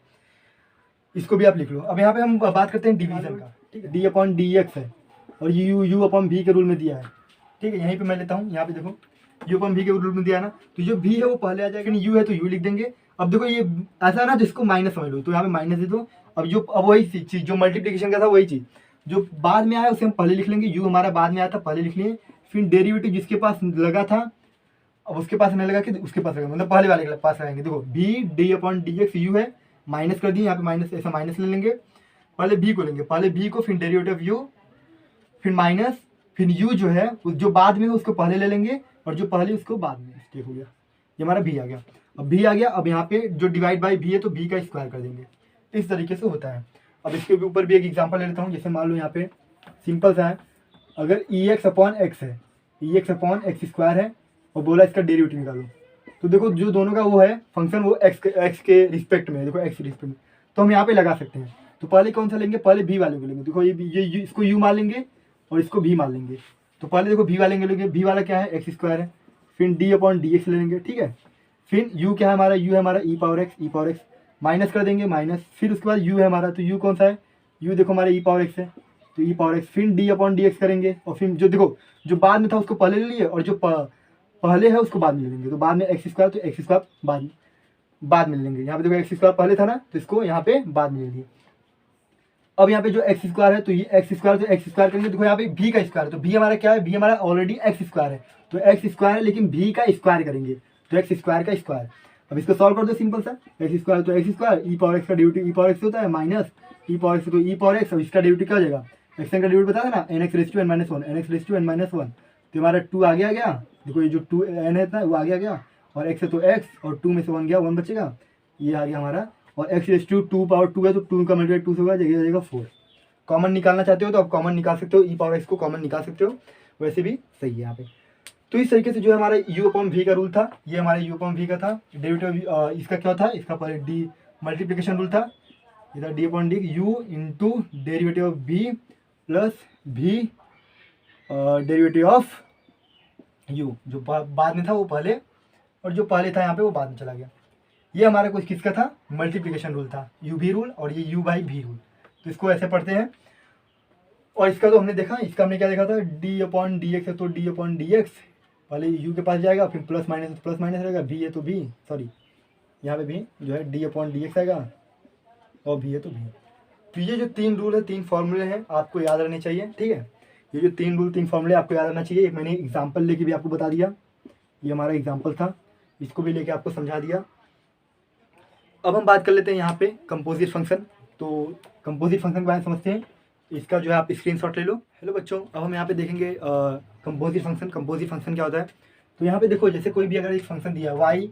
इसको भी आप लिख लो। अब यहाँ पे हम बात करते हैं डिवीजन का, ठीक है, डी अपॉन डी एक्स है, और यू अपॉन वी के रूल में दिया है, ठीक है, यहीं पे मैं लेता हूँ, यहाँ पे देखो यू अपॉन वी के रूल में दिया है ना, तो जो वी है वो पहले आ जाएगा, नहीं यू है तो यू लिख देंगे। अब देखो ये ऐसा ना जिसको माइनस समझ लो, तो यहाँ पे माइनस दे दो। अब वही चीज जो मल्टीप्लिकेशन का था वही चीज जो बाद में आया उसे हम पहले लिख लेंगे, यू हमारा बाद में आया था पहले लिख लिए, फिर डेरिवेटिव जिसके पास लगा था अब उसके पास नहीं लगा कि उसके पास लगा, मतलब पहले वाले के पास लगाएंगे। देखो v d upon d x u है, माइनस कर दिए, यहाँ पे माइनस, ऐसा माइनस ले लेंगे, पहले बी को लेंगे, पहले बी को, फिर डेरिवेटिव यू, फिर माइनस, फिर यू जो है जो बाद में है उसको पहले ले लेंगे, और जो पहले उसको बाद में, ठीक हो गया, ये हमारा भी आ गया। अब भी आ गया, अब यहाँ पे जो डिवाइड बाई भी है तो भी का स्क्वायर कर देंगे, इस तरीके से होता है। अब इसके ऊपर भी एक एग्जांपल ले लेता हूँ, जैसे मान लो यहाँ पे सिंपल सा है, अगर ई एक्स अपॉन एक्स है, ई एक्स अपॉन एक्स स्क्वायर है, और बोला इसका डेरिवेटिव निकालो, तो देखो जो दोनों का वो है फंक्शन वो एक्स के रिस्पेक्ट में है, देखो एक्स के रिस्पेक्ट में, तो हम यहाँ पे लगा सकते हैं। तो पहले कौन सा लेंगे, पहले भी वाले को लेंगे, देखो ये इसको यू मान लेंगे और इसको भी मान लेंगे। तो पहले देखो भी वाले लेंगे, भी वाला क्या है, एक्स स्क्वायर है, फिर डी अपॉन डी एक्स ले लेंगे, ठीक है, फिर यू क्या है हमारा, यू है हमारा ई पावर एक्स माइनस कर देंगे, माइनस, फिर उसके बाद यू है हमारा, तो यू कौन सा है, यू देखो हमारा ई पावर एक्स है, तो ई पावर एक्स, फिर डी अपॉन डी एक्स करेंगे, और फिर जो देखो जो बाद में था उसको पहले ले लिए, और जो पहले है उसको बाद में ले लेंगे, तो बाद में एक्स स्क्वायर, तो एक्स स्क्वायर बाद में ले लेंगे। यहाँ पे देखो एक्स स्क्वायर पहले था ना, तो इसको यहाँ पे बाद में ले लिए। अब यहाँ पे जो एक्स स्क्वायर है, तो ये एक्स स्क्वायर, तो एक्स स्क्वायर करेंगे, देखो यहाँ पे भी का स्क्वायर, तो भी हमारा क्या है, भी हमारा ऑलरेडी एक्स स्क्वायर है, तो एक्स स्क्वायर है, लेकिन भी का स्क्वायर करेंगे, तो एक्स स्क्वायर का स्क्वायर। अब इसको सॉल्व कर दो, सिंपल सा, एक्स स्क्वायर तो एक्स स्क्वायर, ई पावर एक्स का डेरिवेटिव ई पावर एक्स होता है, माइनस ई पावर एक्स, तो ई पावर एक्स, अब इसका डेरिवेटिव क्या हो जाएगा, एक्स का डेरिवेटिव बता देना, n x raise to n minus one, n x raise to n minus one, तो हमारा 2 आगे आ गया, देखो ये जो 2 एन है इतना वो आगे आ गया, और एक्स है तो एक्स, और 2 में से 1 गया, 1 बचेगा, ये आ गया हमारा, और एक्स रेज टू 2 पावर 2 है, तो 2 का मल्टीप्लाई 2 से होगा, जगह जाएगा 4। कॉमन निकालना चाहते हो तो आप कॉमन निकाल सकते हो, ई पावर एक्स को कॉमन निकाल सकते हो, वैसे भी सही है यहाँ पे। तो इस तरीके से जो हमारा यू अपॉन वी का रूल था, ये हमारा यू अपॉन वी का था, डेरिवेटिव इसका क्या था, इसका पहले डी मल्टीप्लिकेशन रूल था, ये था d upon d u into derivative of v plus v derivative of u, जो बाद में था वो पहले, और जो पहले था यहाँ पे वो बाद में चला गया। ये हमारा कुछ किसका था, मल्टीप्लिकेशन रूल था, यू भी रूल, और ये यू बाई भी रूल, तो इसको ऐसे पढ़ते हैं। और इसका तो हमने देखा, इसका हमने क्या देखा था, डी अपॉन डी एक्स है तो डी अपॉन डी एक्स पहले यू के पास जाएगा, फिर प्लस माइनस प्लस माइनस रहेगा, भी है तो भी, सॉरी यहाँ पे भी जो है डी अपॉन डी एक्स आएगा, और भी है तो भी। तो ये जो 3 रूल है, 3 फॉर्मूले हैं, आपको याद रहने चाहिए, ठीक है, ये जो 3 रूल 3 फॉर्मूले आपको याद रहना चाहिए। मैंने एग्जाम्पल लेके भी आपको बता दिया, ये हमारा एग्जाम्पल था, इसको भी लेके आपको समझा दिया। अब हम बात कर लेते हैं यहाँ पे कंपोजिट फंक्शन। तो कंपोजिट फंक्शन के बारे में समझते हैं। इसका जो है आप स्क्रीनशॉट ले लो। हेलो बच्चों, अब हम यहाँ पे देखेंगे कंपोजिट फंक्शन। कंपोजिट फंक्शन क्या होता है? तो यहाँ पे देखो, जैसे कोई भी अगर एक फंक्शन दिया y,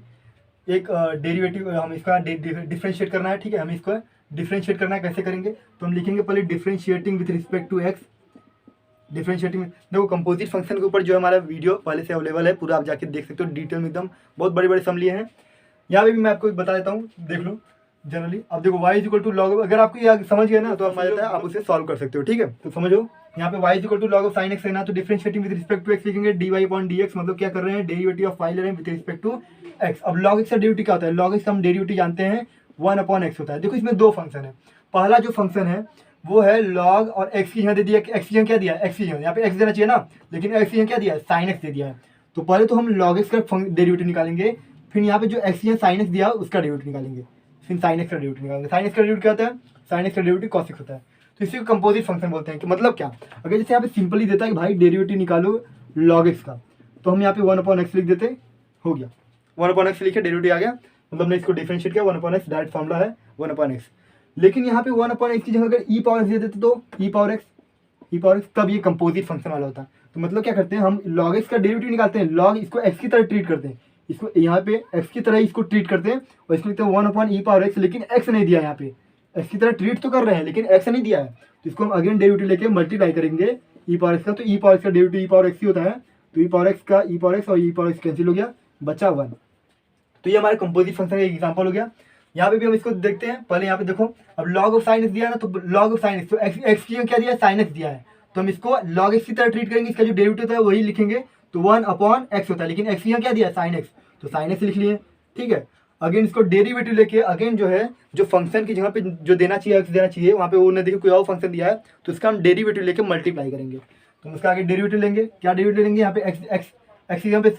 एक डेरिवेटिव हम इसका डिफ्रेंशिएट करना है, ठीक है। हम इसको डिफ्रेंशिएट करना है, कैसे करेंगे? तो हम लिखेंगे पहले differentiating with respect to x. Differentiating, देखो कंपोजिट फंक्शन के ऊपर जो हमारा वीडियो पहले से अवेलेबल है, पूरा आप जाके देख सकते हो डिटेल में, एकदम बहुत बड़े बड़े सम लिए हैं। यहाँ पे भी मैं आपको बता देता हूँ, देख लो जनरली। अब देखो y इक्वल टू लॉग, अगर आपको ये समझ गया ना तो आप जाता है, आप उसे सॉल्व कर सकते हो, ठीक है। तो समझो, यहाँ पे y equal to log of sine x है ना, तो differentiating with respect to x लिखेंगे dy अपॉन dx, मतलब क्या कर रहे हैं, डेरिवेटिव ऑफ y ले रहे हैं विद रिस्पेक्ट टू x। अब log x का डेरिवेटिव क्या होता है? log x का हम डेरिवेटिव जानते हैं 1 अपॉन x होता है। देखो इसमें दो फंक्शन है, पहला जो फंक्शन है वो है log, और x की यहाँ दे दिया, x की यहाँ क्या दिया है, x की यहाँ पे x देना चाहिए ना, लेकिन x की यहाँ क्या दिया है, साइन x दे दिया है। तो पहले तो हम log x का डेरिवेटिव निकालेंगे, फिर यहाँ पे जो x की यहाँ साइन x दिया है उसका डेरिवेटिव निकालेंगे, फिर साइन एक्स का डेरिवेटिव निकालेंगे। साइन एक्स का डेरिवेटिव क्या होता है? साइन एक्स का डेरिवेटिव कॉस एक्स होता है। तो इसी को कंपोजिट फंक्शन बोलते हैं। कि मतलब क्या, अगर जैसे यहाँ पे सिंपली देता है कि भाई डेरिवेटिव निकालो लॉग एक्स का, तो हम यहाँ पे 1 अपॉन एक्स लिख देते, हो गया 1 अपॉन एक्स लिखे, डेरिवेटिव आ गया। मतलब हमने इसको डिफरेंशिएट किया, 1 अपॉन एक्स, डायरेक्ट फॉर्मूला है 1 अपॉन एक्स। लेकिन यहाँ पे 1 अपॉन एक्स की जगह अगर ई पावर एक्स दे देते तो ई पावर एक्स, तब ये कंपोजिट फंक्शन वाला होता है। तो मतलब क्या करते हैं, हम लॉग एक्स का डेरिवेटिव निकालते हैं, लॉग इसको एक्स की तरह ट्रीट करते हैं, इसको यहाँ पे एक्स की तरह इसको ट्रीट करते हैं, और इसको लिखते हैं 1 अपॉन ई पावर एक्स, लेकिन एक्स नहीं दिया, यहाँ पे एक्स की तरह ट्रीट तो कर रहे हैं लेकिन एक्स नहीं दिया है। तो इसको हम अगेन डेरिवेटिव लेके मल्टीप्लाई करेंगे ई पावर एक्स का, तो ई पावर एक्स का डेरिवेटिव ई पावर एक्स ही होता है। तो ई पावर एक्स का ई पावर एक्स और ई पावर एक्स कैंसिल हो गया, बचा 1। तो ये हमारे कंपोजिट फंक्शन का एग्जाम्पल हो गया। यहाँ पे भी हम इसको देखते हैं, पहले यहाँ पे देखो, अब लॉग ऑफ साइन एक्स दिया है ना, तो लॉग ऑफ साइन एक्स, तो एक्स की क्या दिया है, साइन एक्स दिया है, तो हम इसको लॉग एक्स की तरह ट्रीट करेंगे, इसका जो डेरिवेटिव होता है वही लिखेंगे, तो 1 अपॉन एक्स होता है, लेकिन एक्स यहाँ क्या दिया है, साइन एक्स, तो साइन एक्स लिख लिए, ठीक है। अगेन इसको डेरिवेटिव लेके, अगेन जो है जो फंक्शन की जगह पे जो देना चाहिए एक्स देना चाहिए, वहाँ पे वो ने देखो कोई और फंक्शन दिया है, तो इसका हम डेरिवेटिव लेके मल्टीप्लाई करेंगे। तो हम इसका आगे डेरिवेटिव लेंगे, क्या डेरिवेटिव लेंगे, यहाँ पे एक्स यहाँ पे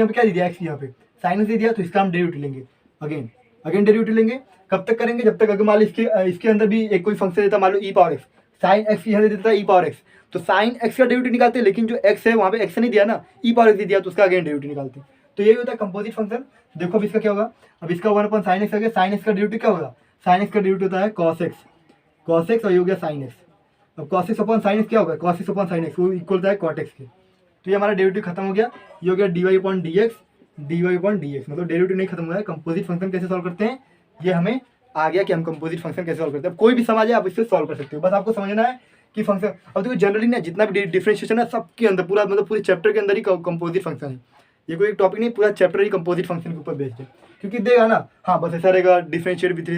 क्या दे दिया, एक्स यहाँ पे साइन एक्स दे दिया, तो इसका हम डेरिवेटिव लेंगे, अगेन डेरिवेटिव लेंगे। कब तक करेंगे, जब तक अगर मान लो इसके अंदर भी एक कोई फंक्शन देता, मान लो ई पावर एक्स, साइन एक्स यहाँ दे देता है ई पावर एक्स, तो साइन एक्स का डेरिवेटिव निकालते हैं, लेकिन जो एक्स है वहाँ पे एक्स नहीं दिया ना, ई पावर एक्स दिया, तो उसका अगेन डेरिवेटिव निकालते हैं। तो यही होता है कंपोजिट फंक्शन। देखो अब इसका क्या होगा, अब इसका 1 अपॉन साइन एक्स आ गया, साइन एक्स का डेरिवेटिव क्या होगा, साइन एक्स का डेरिवेटिव होता है कॉस एक्स, और ये हो गया साइन एक्स। अब cos x upon sine x क्या होगा, cos x upon sine x, वो इक्वल होता है कॉट एक्स के। तो ये हमारा डेरिवेटिव खत्म हो गया, ये हो गया dy अपॉन dx, मतलब डेरिवेटिव नहीं खत्म हुआ है। कंपोजिट फंक्शन कैसे सॉल्व करते हैं, ये हमें आ गया कि हम कंपोजिट फंक्शन कैसे सॉल्व करते हैं। कोई भी समझ है आप इससे सॉल्व कर सकते हो, बस आपको समझना है कि फंक्शन। अब देखो जनरली ना जितना भी डिफरेंशिएशन है सबके अंदर पूरा, मतलब पूरे चैप्टर के अंदर ही कंपोजिट फंक्शन है। ये कोई एक टॉपिक नहीं, पूरा चैप्टर ही कंपोजिट फंक्शन के ऊपर बेस्ड है, क्योंकि देगा ना, हाँ बस ऐसा रहेगा, differentiate with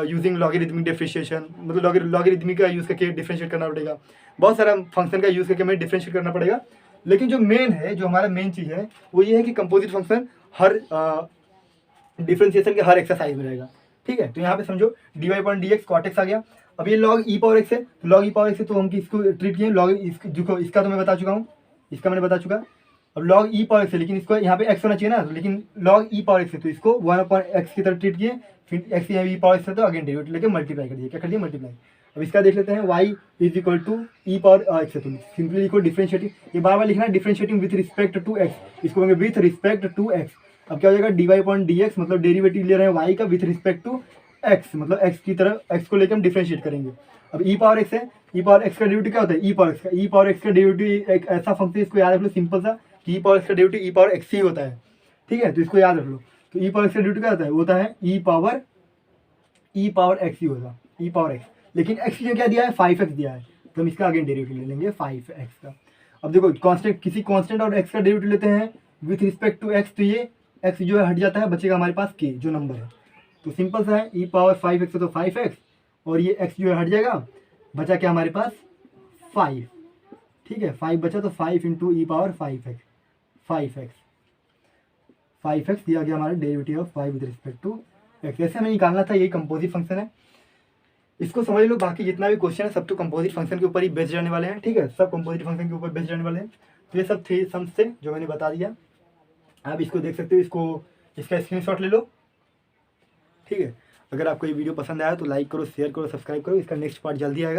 using logarithmic differentiation, मतलब लॉगरिथमिक का यूज़ करके डिफरेंशिएट करना पड़ेगा, बहुत सारा फंक्शन का यूज़ करके हमें डिफरेंशिएट करना पड़ेगा। लेकिन जो मेन है, जो हमारा मेन चीज़ है वो ये है कि कंपोजिट फंक्शन हर डिफरेंशिएशन के हर एक्सरसाइज में रहेगा, ठीक है। तो यहाँ पे समझो dy upon dx cot x आ गया। अब ये लॉग ई पावर एक्स है, तो लॉग ई पावर एक्स है, तो हम किसको ट्रीट किए, लॉग इसका तो मैं बता चुका हूँ, इसका मैंने बता चुका। अब लॉग ई पावर एक्स है, लेकिन इसको यहाँ पे एक्स होना चाहिए ना, लेकिन लॉग ई पावर एक्स है, तो इसको 1 अपॉन एक्स की तरह ट्रीट किए, फिर एक्स यहाँ ई पावर एक्स है, तो अगेन डेरिवेटिव लेके मल्टीप्लाई कर दिए, क्या कर दिया, मल्टीप्लाई। अब इसका देख लेते हैं, y is equal to e power x है, तो सिंपली लिखो डिफरेंशिएटिंग, ये बार लिखना है, differentiating with respect to x, इसको कहेंगे विथ रिस्पेक्ट टू एक्स। अब क्या हो जाएगा, dy अपॉन dx, मतलब डेरिवेटिव ले रहे हैं y का विथ रिस्पेक्ट टू x, मतलब x की तरह x को लेकर हम डिफरेंशिएट करेंगे। अब ई पावर एक्स है, ई पावर एक्स का डेरिवेटिव क्या होता है, ई पावर एक्स का डेरिवेटिव एक ऐसा फंक्शन, इसको याद रख लो सिंपल सा, कि ई पावर एक्स का डेरिवेटिव ई पावर एक्स ही होता है, ठीक है। तो इसको याद रख लो, तो ई पावर एक्स का डेरिवेटिव क्या होता है, होता है ई पावर एक्स ही होगा, ई पावर एक्स, लेकिन एक्स की क्या दिया है, 5x दिया है, तो हम इसका अगेन डेरिवेटिव ले लेंगे 5x का। अब देखो कांस्टेंट, किसी कांस्टेंट और x का डेरिवेटिव लेते हैं विथ रिस्पेक्ट टू x, तो ये x जो है हट जाता है, बचेगा हमारे पास k जो नंबर है, तो सिंपल सा है, ई पावर 5x है तो 5x, और ये x जो है हट जाएगा, बचा क्या हमारे पास 5, ठीक है, 5 बचा, तो 5 इंटू ई पावर 5x दिया गया हमारा derivative of 5 with respect to x। ऐसे हमें निकालना था, यही कंपोजिट फंक्शन है, इसको समझ लो। बाकी जितना भी क्वेश्चन है सब तो कंपोजिट फंक्शन के ऊपर ही बेस्ड रहने वाले हैं, ठीक है, सब कंपोजिट फंक्शन के ऊपर बेस्ड रहने वाले हैं। तो ये सब थे सम्स थे जो मैंने बता दिया, आप इसको देख सकते हो, इसका स्क्रीनशॉट ले लो, ठीक है। अगर आपको ये वीडियो पसंद आया तो लाइक करो, शेयर करो, सब्सक्राइब करो, इसका नेक्स्ट पार्ट जल्दी आएगा।